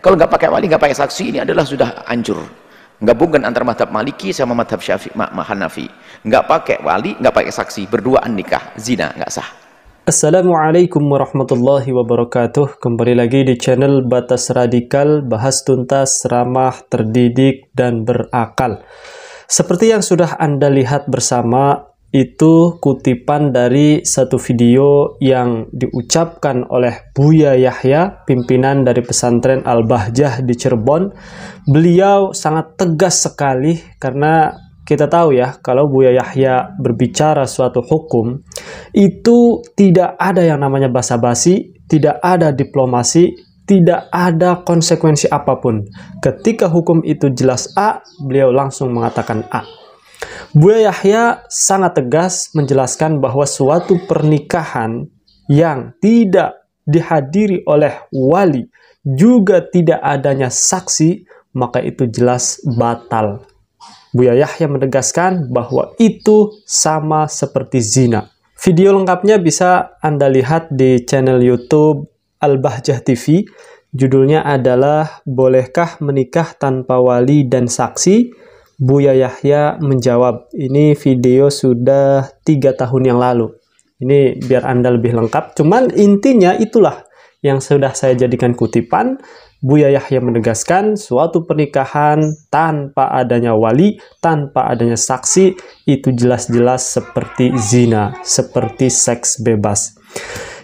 Kalau nggak pakai wali, nggak pakai saksi, ini adalah sudah hancur. Gabungkan antara madhab Maliki sama madhab Syafi'i, Hanafi. Nggak pakai wali, nggak pakai saksi, berduaan nikah, zina, nggak sah. Assalamualaikum warahmatullahi wabarakatuh. Kembali lagi di channel Batas Radikal, bahas tuntas, ramah, terdidik, dan berakal. Seperti yang sudah Anda lihat bersama, itu kutipan dari satu video yang diucapkan oleh Buya Yahya, pimpinan dari pesantren Al-Bahjah di Cirebon. Beliau sangat tegas sekali karena kita tahu ya, kalau Buya Yahya berbicara suatu hukum, itu tidak ada yang namanya basa-basi, tidak ada diplomasi, tidak ada konsekuensi apapun. Ketika hukum itu jelas A, beliau langsung mengatakan A. Buya Yahya sangat tegas menjelaskan bahwa suatu pernikahan yang tidak dihadiri oleh wali, juga tidak adanya saksi, maka itu jelas batal. Buya Yahya menegaskan bahwa itu sama seperti zina. Video lengkapnya bisa Anda lihat di channel YouTube Al-Bahjah TV. Judulnya adalah Bolehkah Menikah Tanpa Wali dan Saksi? Buya Yahya menjawab. Ini video sudah 3 tahun yang lalu. Ini biar Anda lebih lengkap. Cuman intinya itulah yang sudah saya jadikan kutipan. Buya Yahya menegaskan suatu pernikahan tanpa adanya wali, tanpa adanya saksi, itu jelas-jelas seperti zina, seperti seks bebas.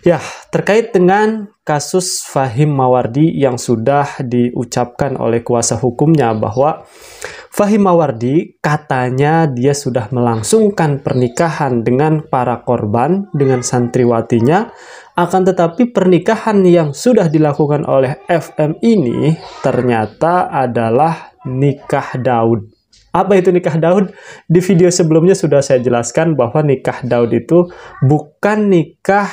Ya, terkait dengan kasus Fahim Mawardi yang sudah diucapkan oleh kuasa hukumnya bahwa Fahim Mawardi katanya dia sudah melangsungkan pernikahan dengan para korban, dengan santriwatinya, akan tetapi pernikahan yang sudah dilakukan oleh FM ini ternyata adalah nikah Daud. Apa itu nikah Daud? Di video sebelumnya sudah saya jelaskan bahwa nikah Daud itu bukan nikah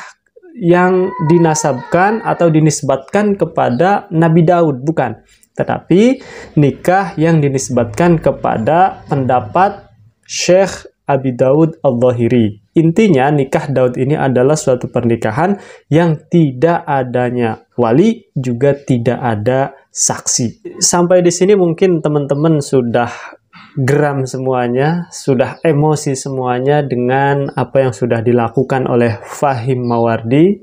yang dinasabkan atau dinisbatkan kepada Nabi Daud, bukan. Tetapi nikah yang dinisbatkan kepada pendapat Syekh Abi Daud Al-Zahiri. Intinya nikah Daud ini adalah suatu pernikahan yang tidak adanya wali, juga tidak ada saksi. Sampai di sini mungkin teman-teman sudah geram semuanya, sudah emosi semuanya dengan apa yang sudah dilakukan oleh Fahim Mawardi.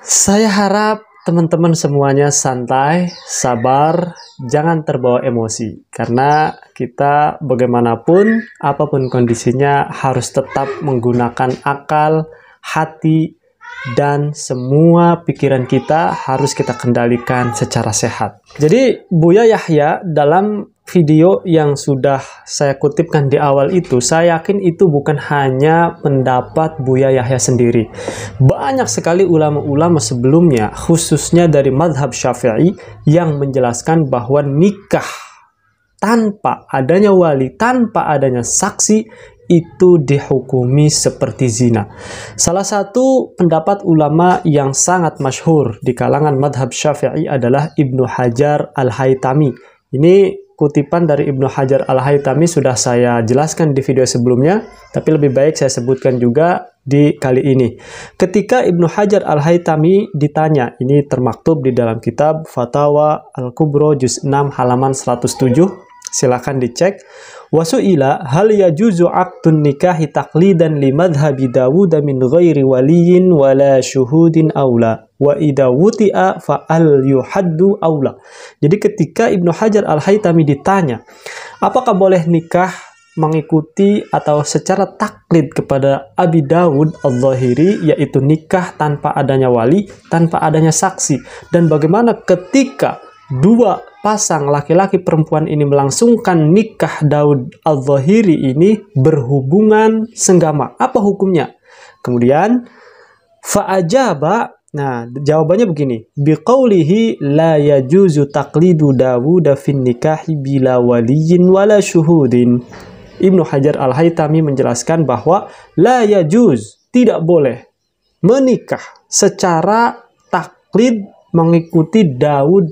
Saya harap teman-teman semuanya santai, sabar, jangan terbawa emosi. Karena kita bagaimanapun, apapun kondisinya harus tetap menggunakan akal, hati, dan semua pikiran kita harus kita kendalikan secara sehat. Jadi Buya Yahya dalam video yang sudah saya kutipkan di awal itu, saya yakin itu bukan hanya pendapat Buya Yahya sendiri. Banyak sekali ulama-ulama sebelumnya, khususnya dari madhab Syafi'i, yang menjelaskan bahwa nikah tanpa adanya wali, tanpa adanya saksi, itu dihukumi seperti zina. Salah satu pendapat ulama yang sangat masyhur di kalangan madhab Syafi'i adalah Ibnu Hajar Al-Haytami. Ini kutipan dari Ibnu Hajar Al-Haytami sudah saya jelaskan di video sebelumnya, tapi lebih baik saya sebutkan juga di kali ini. Ketika Ibnu Hajar Al-Haytami ditanya, ini termaktub di dalam kitab Fatawa Al-Kubro Juz 6 halaman 107, silahkan dicek. Wasu'ila hal yajuzu aqdun nikahi taqlidan li madhhabi Dawud min ghairi waliyin wala syuhudin aula wa idza wuti'a fa'al yuhaddu aula. Jadi ketika Ibnu Hajar Al-Haytami ditanya, apakah boleh nikah mengikuti atau secara taklid kepada Abi Dawud Al-Zahiri, yaitu nikah tanpa adanya wali, tanpa adanya saksi, dan bagaimana ketika dua pasang laki-laki perempuan ini melangsungkan nikah Daud Al-Zahiri ini berhubungan senggama, apa hukumnya? Kemudian fa'ajaba, nah jawabannya begini, biqaulihi la yajuzu taqlidu Dawud fin nikahi bila waliyin wala syuhudin. Ibnu Hajar Al-Haytami menjelaskan bahwa la yajuz, tidak boleh menikah secara taklid mengikuti Daud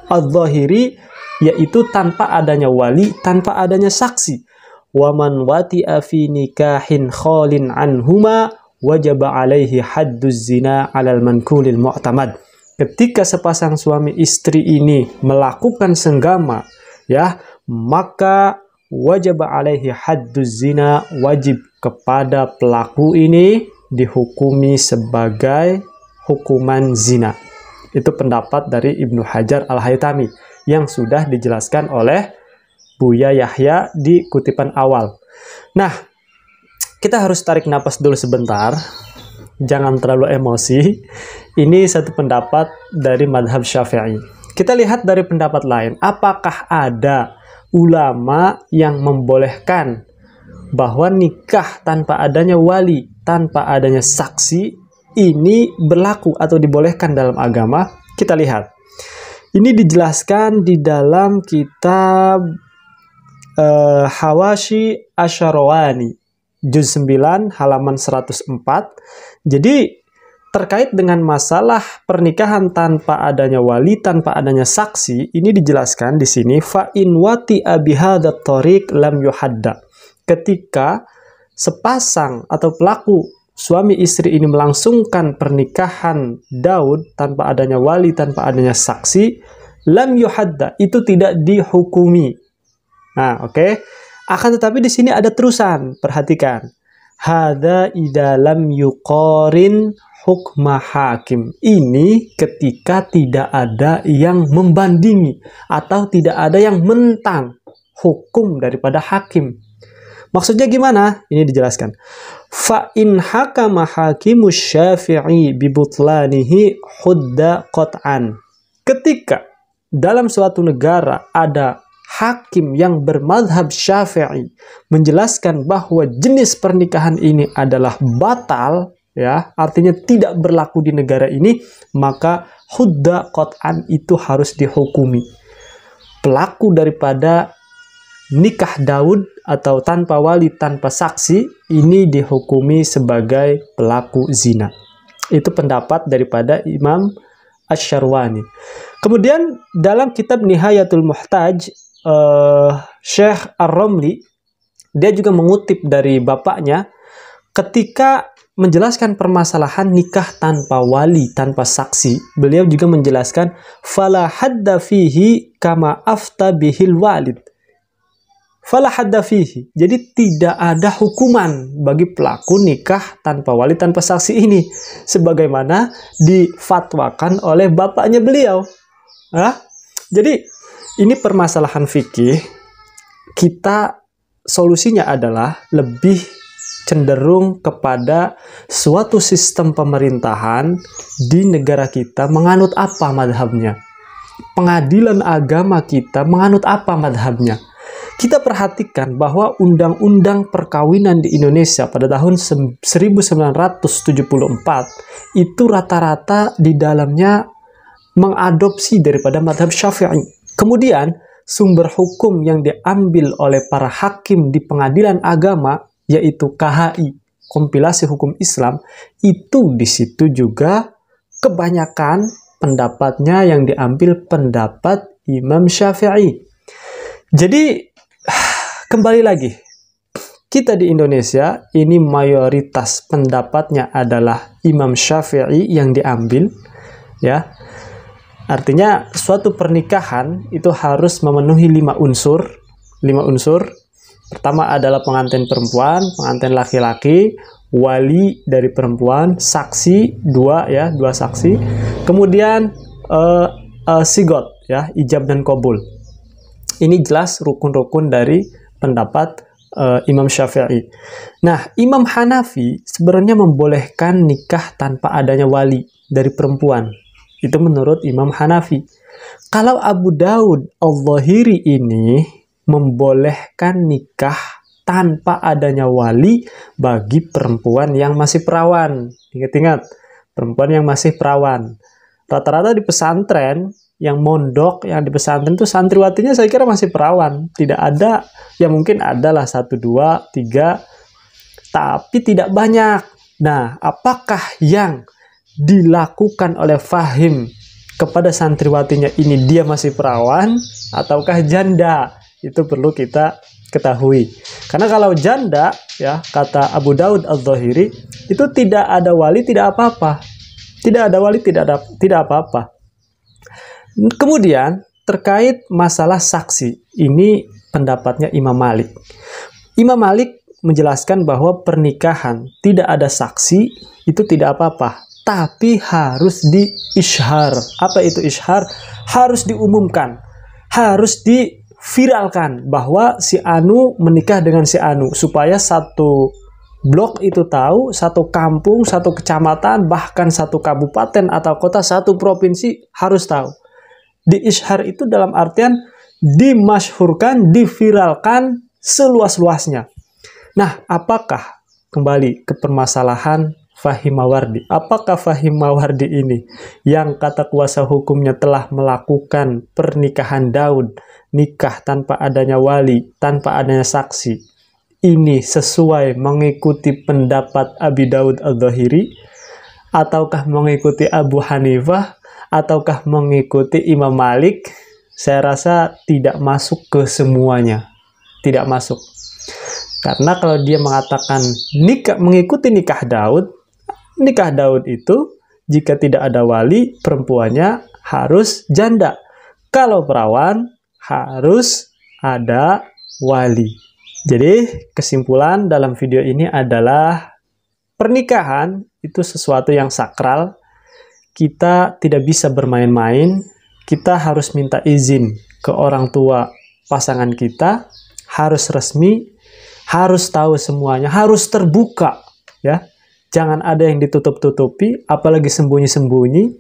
Al-Zahiri, yaitu tanpa adanya wali, tanpa adanya saksi. Waman wati'a fi nikahin khalin anhuma wajaba alaihi hadduz zina alal mankulil mu'tamad. ketika sepasang suami istri ini melakukan senggama, ya, maka wajib alaihi hadduz zina, wajib kepada pelaku ini dihukumi sebagai hukuman zina. Itu pendapat dari Ibnu Hajar Al-Haytami yang sudah dijelaskan oleh Buya Yahya di kutipan awal. Nah, kita harus tarik napas dulu sebentar. Jangan terlalu emosi. Ini satu pendapat dari madhab Syafi'i. Kita lihat dari pendapat lain. Apakah ada ulama yang membolehkan bahwa nikah tanpa adanya wali, tanpa adanya saksi, ini berlaku atau dibolehkan dalam agama? Kita lihat. Ini dijelaskan di dalam kitab Hawashi Asyarawani, juz 9 halaman 104. Jadi terkait dengan masalah pernikahan tanpa adanya wali, tanpa adanya saksi, ini dijelaskan di sini fa in wati abihadat thoriq lam yuhadda. Ketika sepasang atau pelaku suami istri ini melangsungkan pernikahan Daud tanpa adanya wali, tanpa adanya saksi, lam yuhadda, itu tidak dihukumi. Nah, oke. Akan tetapi di sini ada terusan, perhatikan. Hada idza lam yuqarin hukma hakim. Ini ketika tidak ada yang membandingi atau tidak ada yang mentang hukum daripada hakim. Maksudnya gimana? Ini dijelaskan. Fa in hakama hakimus Syafi'i bi butlanihi hudda qat'an. Ketika dalam suatu negara ada hakim yang bermadhab Syafi'i menjelaskan bahwa jenis pernikahan ini adalah batal, ya, artinya tidak berlaku di negara ini, maka hudda qat'an itu harus dihukumi. Pelaku daripada nikah Daud atau tanpa wali, tanpa saksi, ini dihukumi sebagai pelaku zina. Itu pendapat daripada Imam Asy-Syarwani. Kemudian dalam kitab Nihayatul Muhtaj, Syekh Ar-Romli, dia juga mengutip dari bapaknya ketika menjelaskan permasalahan nikah tanpa wali, tanpa saksi. Beliau juga menjelaskan fala hadda fihi kama afta bihil walid. Fala hadda fihi. Jadi tidak ada hukuman bagi pelaku nikah tanpa wali, tanpa saksi ini, sebagaimana difatwakan oleh bapaknya beliau. Jadi ini permasalahan fikih. Kita solusinya adalah lebih cenderung kepada suatu sistem pemerintahan di negara kita menganut apa madhabnya. Pengadilan agama kita menganut apa madhabnya. Kita perhatikan bahwa undang-undang perkawinan di Indonesia pada tahun 1974 itu rata-rata di dalamnya mengadopsi daripada madhab Syafi'i. Kemudian sumber hukum yang diambil oleh para hakim di pengadilan agama, yaitu KHI, kompilasi hukum Islam, itu di situ juga kebanyakan pendapatnya yang diambil pendapat Imam Syafi'i. Jadi kembali lagi, kita di Indonesia ini mayoritas pendapatnya adalah Imam Syafi'i yang diambil, ya. Artinya suatu pernikahan itu harus memenuhi 5 unsur. 5 unsur. Pertama adalah pengantin perempuan, pengantin laki-laki, wali dari perempuan, saksi 2, ya, 2 saksi. Kemudian sigot, ya, ijab dan qabul. Ini jelas rukun-rukun dari pendapat Imam Syafi'i. Nah, Imam Hanafi sebenarnya membolehkan nikah tanpa adanya wali dari perempuan. Itu menurut Imam Hanafi. Kalau Abu Daud Al-Zahiri ini membolehkan nikah tanpa adanya wali bagi perempuan yang masih perawan. Ingat-ingat, perempuan yang masih perawan. Rata-rata di pesantren, yang mondok, yang di pesantren itu santriwatinya saya kira masih perawan. Tidak ada, ya mungkin adalah 1, 2, 3, tapi tidak banyak. Nah, apakah yang dilakukan oleh Fahim kepada santriwatinya ini dia masih perawan ataukah janda? Itu perlu kita ketahui. Karena kalau janda, ya, kata Abu Daud Al-Zahiri, itu tidak ada wali, tidak apa-apa. Tidak ada wali, tidak apa-apa. Kemudian terkait masalah saksi, ini pendapatnya Imam Malik. Imam Malik menjelaskan bahwa pernikahan tidak ada saksi itu tidak apa-apa, tapi harus di-isyhar. Apa itu isyhar? Harus diumumkan, harus diviralkan bahwa si Anu menikah dengan si Anu, supaya satu blok itu tahu, satu kampung, satu kecamatan, bahkan satu kabupaten atau kota, satu provinsi harus tahu. Di-isyhar itu dalam artian dimasyhurkan, diviralkan seluas-luasnya. Nah, apakah kembali ke permasalahan Fahim Mawardi? Apakah Fahim Mawardi ini yang kata kuasa hukumnya telah melakukan pernikahan Daud, nikah tanpa adanya wali, tanpa adanya saksi, ini sesuai mengikuti pendapat Abi Daud Al-Dhahiri, ataukah mengikuti Abu Hanifah, ataukah mengikuti Imam Malik? Saya rasa tidak masuk ke semuanya. Tidak masuk. Karena kalau dia mengatakan mengikuti nikah Daud itu jika tidak ada wali, perempuannya harus janda. Kalau perawan harus ada wali. Jadi kesimpulan dalam video ini adalah pernikahan itu sesuatu yang sakral. Kita tidak bisa bermain-main, kita harus minta izin ke orang tua pasangan kita, harus resmi, harus tahu semuanya, harus terbuka, ya. Jangan ada yang ditutup-tutupi, apalagi sembunyi-sembunyi.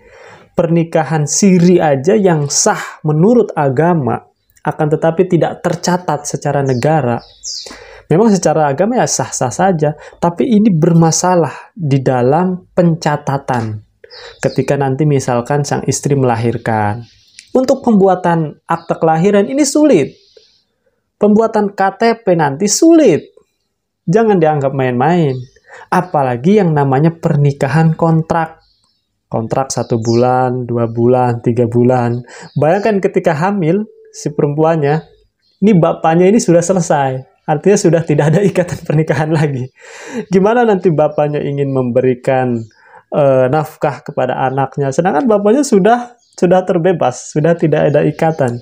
Pernikahan siri aja yang sah menurut agama, akan tetapi tidak tercatat secara negara. Memang secara agama ya sah-sah saja, tapi ini bermasalah di dalam pencatatan. Ketika nanti misalkan sang istri melahirkan, untuk pembuatan akte kelahiran ini sulit. Pembuatan KTP nanti sulit. Jangan dianggap main-main. Apalagi yang namanya pernikahan kontrak. Kontrak 1 bulan, 2 bulan, 3 bulan. Bayangkan ketika hamil, si perempuannya, ini bapaknya ini sudah selesai. Artinya sudah tidak ada ikatan pernikahan lagi. Gimana nanti bapaknya ingin memberikan nafkah kepada anaknya, sedangkan bapaknya sudah terbebas, sudah tidak ada ikatan.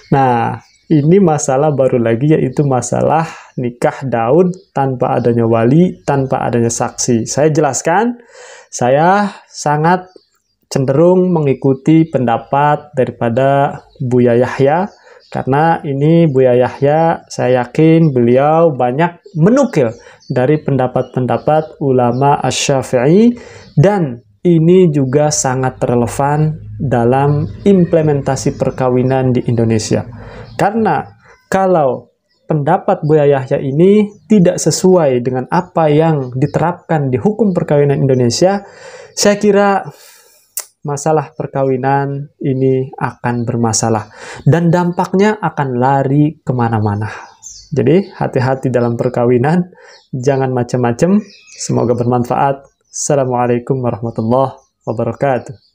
Nah, ini masalah baru lagi, yaitu masalah nikah Daud tanpa adanya wali, tanpa adanya saksi. Saya jelaskan, saya sangat cenderung mengikuti pendapat daripada Buya Yahya, karena ini Buya Yahya, saya yakin beliau banyak menukil dari pendapat-pendapat ulama Asy-Syafi'i, dan ini juga sangat relevan dalam implementasi perkawinan di Indonesia. Karena kalau pendapat Buya Yahya ini tidak sesuai dengan apa yang diterapkan di hukum perkawinan Indonesia, saya kira masalah perkawinan ini akan bermasalah dan dampaknya akan lari kemana-mana. Jadi hati-hati dalam perkawinan, jangan macam-macam. Semoga bermanfaat. Assalamualaikum warahmatullahi wabarakatuh.